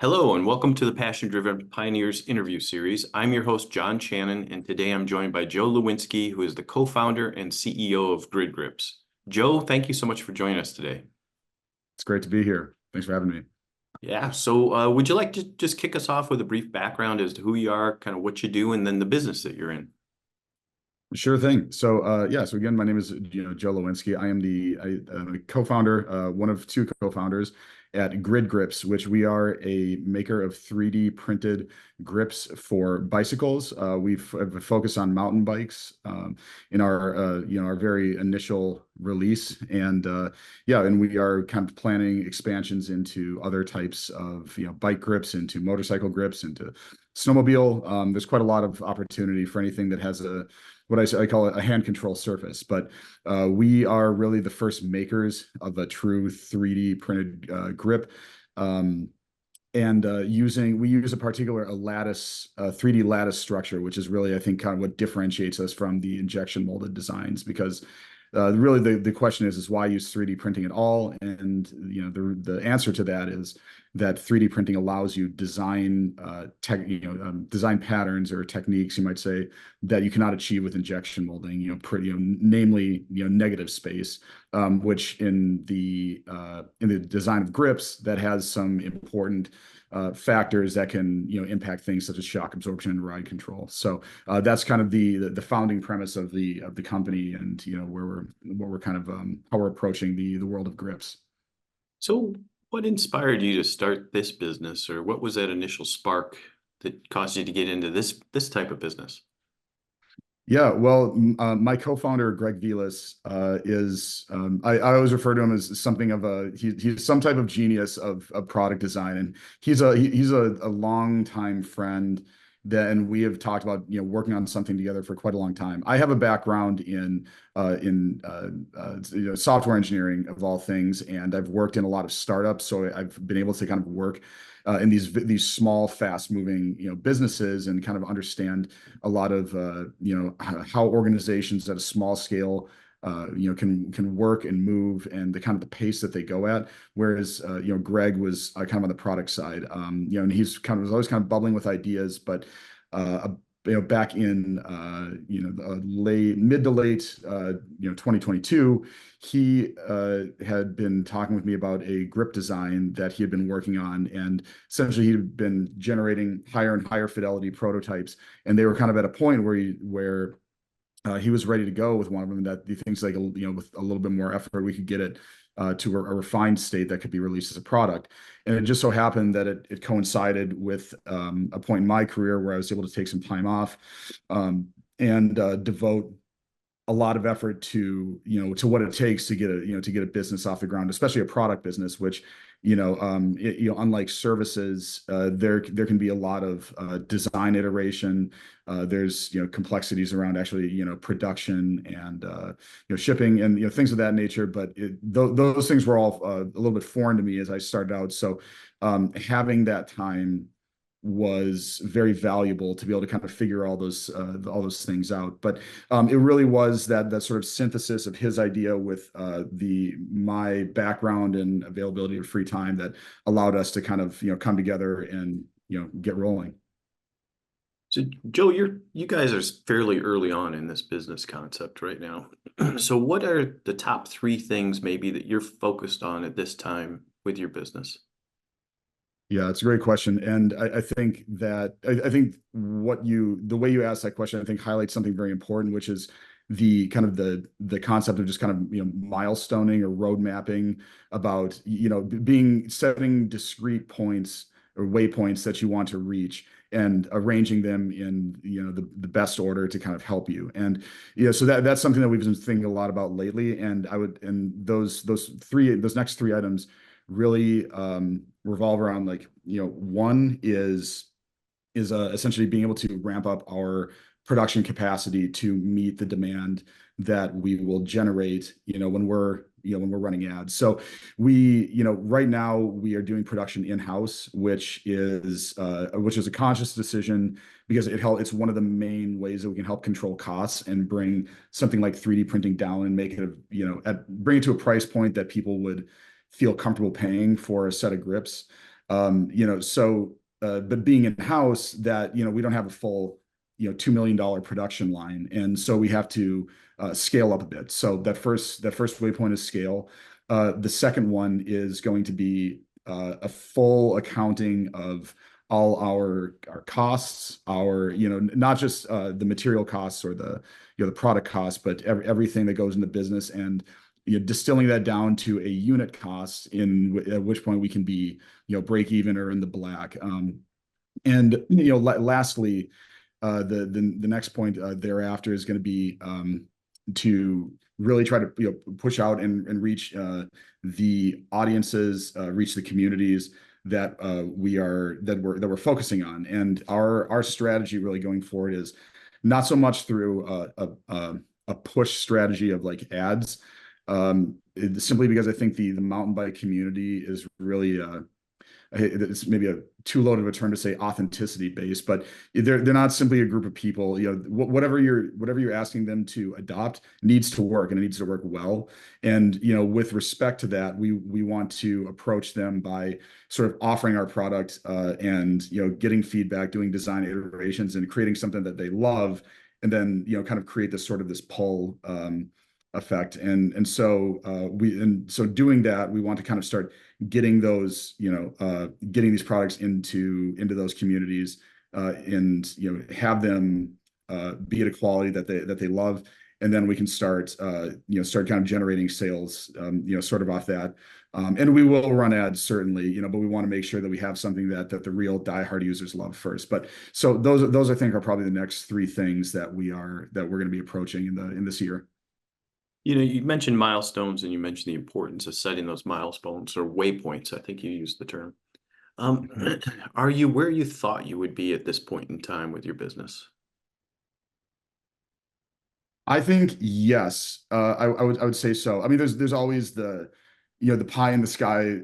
Hello, and welcome to the Passion Driven Pioneers interview series. I'm your host, John Channon, and today I'm joined by Joe Lowinske, who is the co-founder and CEO of GridGrips. Joe, thank you so much for joining us today. It's great to be here. Thanks for having me. Yeah, so would you like to just kick us off with a brief background as to who you are, kind of what you do, and then the business that you're in? Sure thing. So again, my name is Joe Lowinske. I am the co-founder, one of two co-founders at GridGrips, which we are a maker of 3D printed grips for bicycles. We have a focus on mountain bikes in our very initial release, and we are kind of planning expansions into other types of bike grips, into motorcycle grips, into snowmobile. There's quite a lot of opportunity for anything that has I call it a hand control surface, but we are really the first makers of a true 3D printed grip. We use a particular lattice, 3D lattice structure, which is really, I think, kind of what differentiates us from the injection molded designs, because really the question is why use 3D printing at all? And the answer to that is that 3D printing allows you design design patterns or techniques, you might say, that you cannot achieve with injection molding. Namely negative space, which in the design of grips that has some important factors that can impact things such as shock absorption and ride control. So that's kind of the founding premise of the company, and how we're approaching the world of grips. So what inspired you to start this business, or what was that initial spark that caused you to get into this type of business? Yeah, well, my co-founder, Greg Vilas, I always refer to him as something of he's some type of genius of product design, and he's a longtime friend and we have talked about working on something together for quite a long time. I have a background in software engineering of all things, and I've worked in a lot of startups, so I've been able to kind of work in these small, fast-moving businesses, and kind of understand a lot of how organizations at a small scale can work and move, and the kind of the pace that they go at. Whereas Greg was kind of on the product side, and was always kind of bubbling with ideas, but back in mid to late 2022, he had been talking with me about a grip design that he had been working on, and essentially he'd been generating higher and higher fidelity prototypes, and they were kind of at a point where he was ready to go with one of them, that he thinks like with a little bit more effort we could get it to a refined state that could be released as a product. And it just so happened that it coincided with a point in my career where I was able to take some time off and devote a lot of effort to what it takes to get a business off the ground, especially a product business, which unlike services, there can be a lot of design iteration. There's complexities around actually production and shipping and things of that nature. But those things were all a little bit foreign to me as I started out. So having that time was very valuable to be able to kind of figure all those things out. But it really was that sort of synthesis of his idea with my background and availability of free time that allowed us to kind of come together and get rolling. So Joe, you guys are fairly early on in this business concept right now. So what are the top three things maybe that you're focused on at this time with your business? Yeah, it's a great question. And I think the way you asked that question, I think highlights something very important, which is the concept of just kind of milestoning or road mapping, about setting discrete points or waypoints that you want to reach, and arranging them in the best order to kind of help you. And so that's something that we've been thinking a lot about lately. And those next three items really revolve around one is essentially being able to ramp up our production capacity to meet the demand that we will generate when we're running ads. So right now we are doing production in-house, which is a conscious decision, because it's one of the main ways that we can help control costs and bring something like 3D printing down, and make it bring it to a price point that people would feel comfortable paying for a set of grips. But being in-house, that, we don't have a full, $2 million production line. And so we have to scale up a bit. So that first waypoint is scale. The second one is going to be a full accounting of all our costs, not just the material costs or the product costs, but everything that goes into business, and distilling that down to a unit cost, at which point we can be break even or in the black. And lastly, the next point thereafter is going to be to really try to push out and reach the audiences, reach the communities that we're focusing on. And our strategy really going forward is not so much through a push strategy of like ads, simply because I think the mountain bike community is really it's maybe a too loaded of a term to say authenticity based, but they're not simply a group of people. Whatever you're asking them to adopt needs to work, and it needs to work well. And with respect to that, we want to approach them by sort of offering our product, and getting feedback, doing design iterations, and creating something that they love, and then kind of create this pull effect. And so doing that, we want to kind of start getting getting these products into those communities, and have them be at a quality that they love, and then we can start kind of generating sales, sort of off that. And we will run ads, certainly, but we want to make sure that we have something that the real diehard users love first. But so those I think are probably the next three things that we're going to be approaching in this year. You mentioned milestones, and you mentioned the importance of setting those milestones or waypoints. I think you used the term. Um, are you where you thought you would be at this point in time with your business? I think yes. I would say so. I mean, there's always the pie in the sky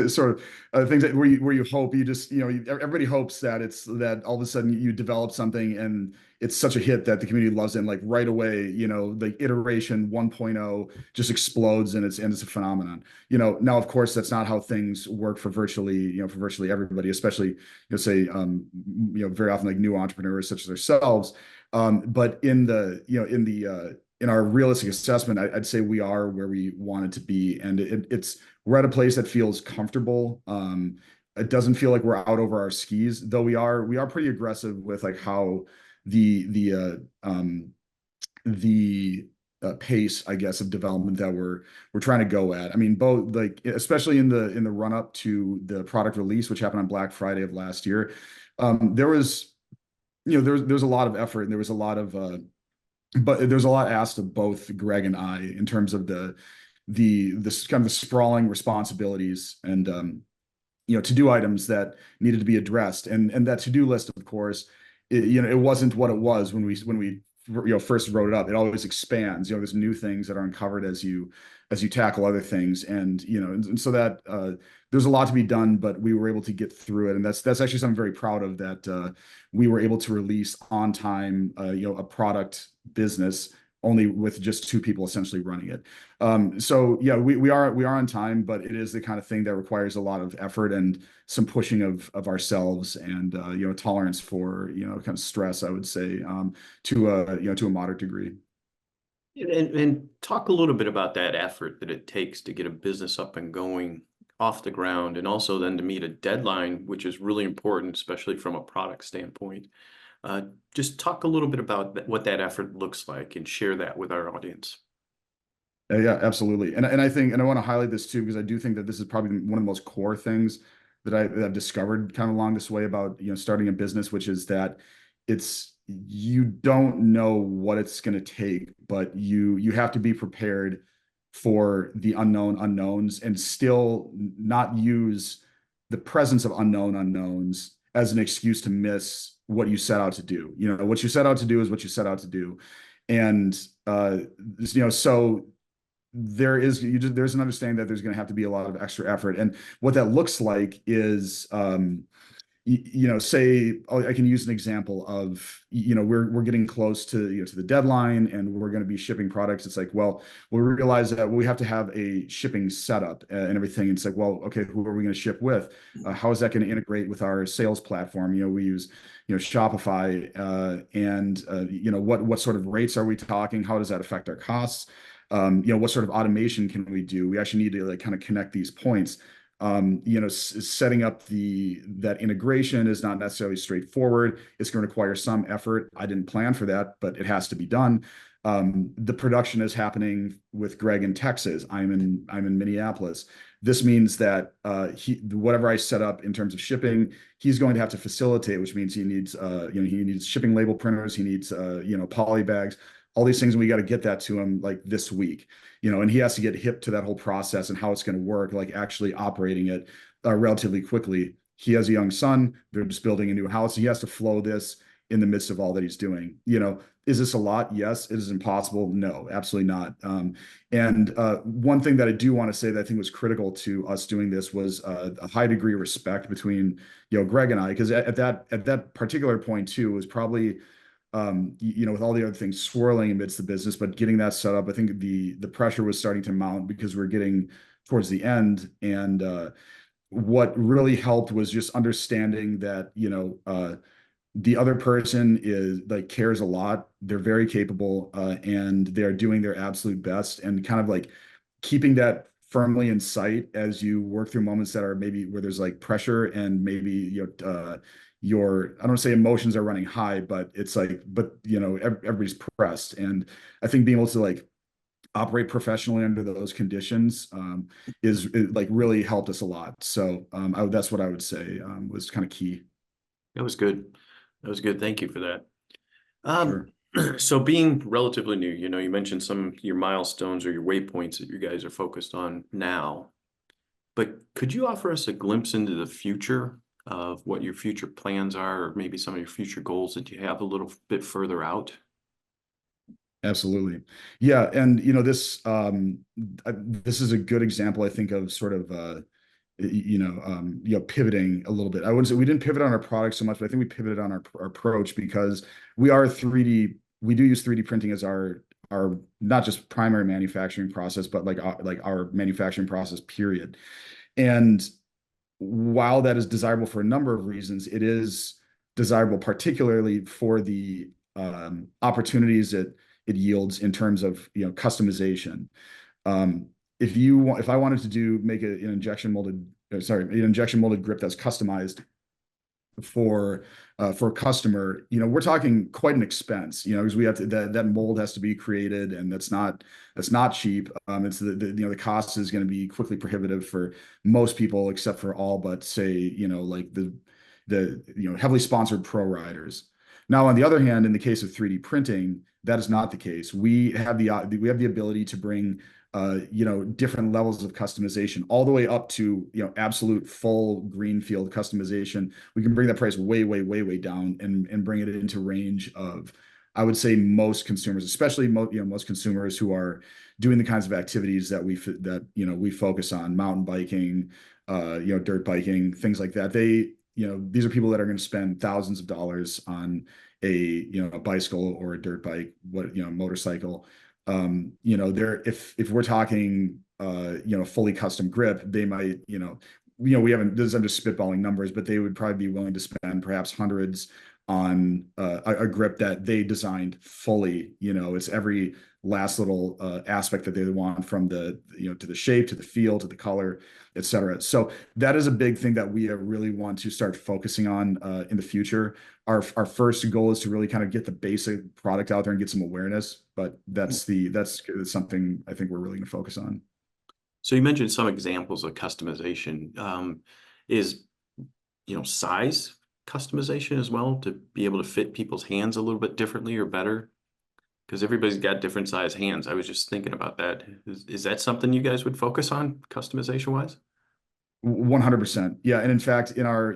sort of things where you hope, everybody hopes that that all of a sudden you develop something and it's such a hit that the community loves it, and like right away, the iteration 1.0 just explodes, and it's a phenomenon. Now of course that's not how things work for virtually everybody, especially say very often like new entrepreneurs such as ourselves. But in our realistic assessment, I'd say we are where we wanted to be, and we're at a place that feels comfortable. It doesn't feel like we're out over our skis, though we are pretty aggressive with like how the pace, I guess, of development that we're trying to go at. I mean, both like especially in the run up to the product release, which happened on Black Friday of last year, there was there's a lot of effort, and there was a lot of but there's a lot asked of both Greg and I in terms of this kind of the sprawling responsibilities, and to-do items that needed to be addressed, and that to-do list, of course, it wasn't what it was when we first wrote it up. It always expands. There's new things that are uncovered as you tackle other things, and so that there's a lot to be done, but we were able to get through it, and that's actually something I'm very proud of, that we were able to release on time, a product business only with just two people essentially running it. So yeah, we are on time, but it is the kind of thing that requires a lot of effort and some pushing of ourselves, and tolerance for kind of stress, I would say, to a moderate degree. And talk a little bit about that effort that it takes to get a business up and going off the ground, and also then to meet a deadline, which is really important, especially from a product standpoint. Just talk a little bit about what that effort looks like and share that with our audience. Yeah, absolutely. And I think, and I want to highlight this too, because I do think that this is probably one of the most core things that I've discovered kind of along this way about, starting a business, which is that you don't know what it's going to take, but you have to be prepared for the unknown unknowns, and still not use the presence of unknown unknowns as an excuse to miss what you set out to do. What you set out to do is what you set out to do. And so there's an understanding that there's going to have to be a lot of extra effort, and what that looks like is say, I can use an example of, we're getting close to, to the deadline and we're going to be shipping products. It's like, well, we realize that we have to have a shipping setup and everything. It's like, well, okay, who are we going to ship with? How is that going to integrate with our sales platform? We use, Shopify, and what sort of rates are we talking? How does that affect our costs? What sort of automation can we do? We actually need to like kind of connect these points. Setting up that integration is not necessarily straightforward. It's going to require some effort. I didn't plan for that, but it has to be done. The production is happening with Greg in Texas. I'm in Minneapolis. This means that whatever I set up in terms of shipping, he's going to have to facilitate, which means he needs he needs shipping label printers, he needs poly bags, all these things. And we got to get that to him like this week. And he has to get hip to that whole process and how it's going to work, like actually operating it relatively quickly. He has a young son. They're just building a new house. He has to flow this in the midst of all that he's doing. Is this a lot? Yes. Is it impossible? No, absolutely not. And one thing that I do want to say that I think was critical to us doing this was a high degree of respect between, Greg and I, because at that particular point too, was probably with all the other things swirling amidst the business, but getting that set up, I think the pressure was starting to mount because we're getting towards the end. And what really helped was just understanding that, the other person is like cares a lot. They're very capable, and they're doing their absolute best, and kind of like keeping that firmly in sight as you work through moments that are maybe where there's like pressure and maybe I don't want to say emotions are running high, but it's like, everybody's pressed. And I think being able to like operate professionally under those conditions is like really helped us a lot. So that's what I would say was kind of key. That was good. That was good. Thank you for that. Um, Sure. so being relatively new, you mentioned some of your milestones or your waypoints that you guys are focused on now, but could you offer us a glimpse into the future of what your future plans are, or maybe some of your future goals that you have a little bit further out? Absolutely. Yeah. And, this is a good example, I think, of sort of, pivoting a little bit. I wouldn't say we didn't pivot on our product so much, but I think we pivoted on our approach because we are 3D. We do use 3D printing as our not just primary manufacturing process, but like our manufacturing process, period. And while that is desirable for a number of reasons, it is desirable particularly for the opportunities it yields in terms of customization. If I wanted to make an injection molded grip that's customized for a customer, we're talking quite an expense, because we have to that mold has to be created, and that's not cheap. It's the cost is going to be quickly prohibitive for most people, except for all but say, like the heavily sponsored pro riders. Now, on the other hand, in the case of 3D printing, that is not the case. We have the ability to bring different levels of customization all the way up to, absolute full greenfield customization. We can bring that price way, way, way, way down and bring it into range of, I would say, most consumers, especially most consumers who are doing the kinds of activities that we focus on: mountain biking, dirt biking, things like that. These are people that are going to spend thousands of dollars on a bicycle or a dirt bike, motorcycle. If we're talking, fully custom grip, they might, we haven't, I'm just spitballing numbers, but they would probably be willing to spend perhaps hundreds on a grip that they designed fully. It's every last little aspect that they want, from to the shape, to the feel, to the color, et cetera. So that is a big thing that we really want to start focusing on in the future. Our first goal is to really kind of get the basic product out there and get some awareness, but that's something I think we're really going to focus on. So you mentioned some examples of customization. Is size customization as well, to be able to fit people's hands a little bit differently or better? Because everybody's got different size hands. I was just thinking about that. Is that something you guys would focus on customization wise? 100%. Yeah. And in fact, in our,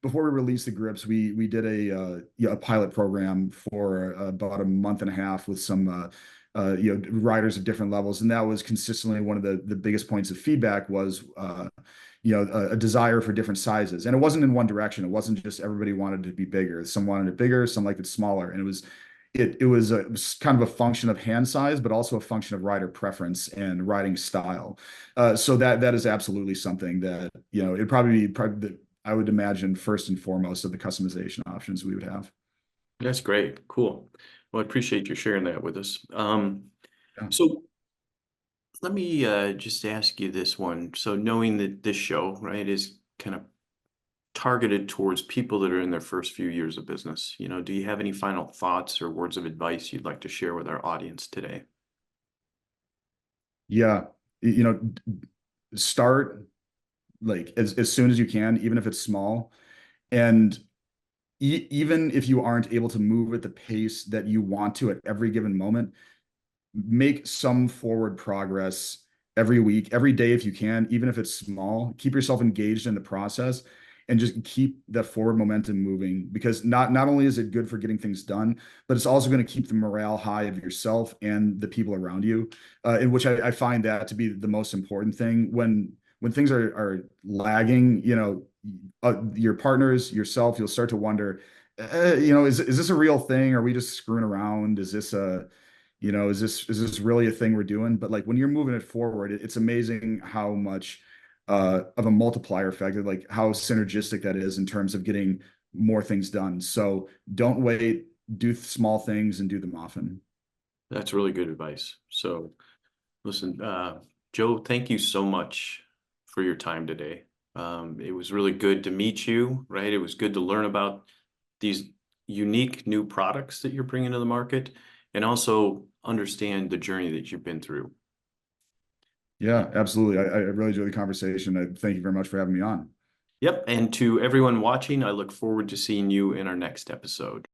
before we released the grips, we did a pilot program for about a month and a half with some riders of different levels. And that was consistently one of the biggest points of feedback was, a desire for different sizes. And it wasn't in one direction. It wasn't just everybody wanted to be bigger. Some wanted it bigger, some liked it smaller. And it was kind of a function of hand size, but also a function of rider preference and riding style. So that is absolutely something that, it'd probably be I would imagine first and foremost of the customization options we would have. That's great. Cool. Well, I appreciate you sharing that with us. Yeah. So let me just ask you this one. So knowing that this show, right, is kind of targeted towards people that are in their first few years of business, do you have any final thoughts or words of advice you'd like to share with our audience today? Yeah. You know, start like as soon as you can, even if it's small. And even if you aren't able to move at the pace that you want to at every given moment, make some forward progress every week, every day if you can, even if it's small. Keep yourself engaged in the process and just keep that forward momentum moving, because not only is it good for getting things done, but it's also going to keep the morale high of yourself and the people around you, in which I find that to be the most important thing when things are lagging. Your partners, yourself, you'll start to wonder, is this a real thing? Are we just screwing around? Is this really a thing we're doing? But like when you're moving it forward, it's amazing how much of a multiplier effect, like how synergistic that is in terms of getting more things done. So don't wait, do small things and do them often. That's really good advice. So listen, Joe, thank you so much for your time today. It was really good to meet you, right? It was good to learn about these unique new products that you're bringing to the market and also understand the journey that you've been through. Yeah, absolutely. I really enjoyed the conversation. Thank you very much for having me on. Yep. And to everyone watching, I look forward to seeing you in our next episode.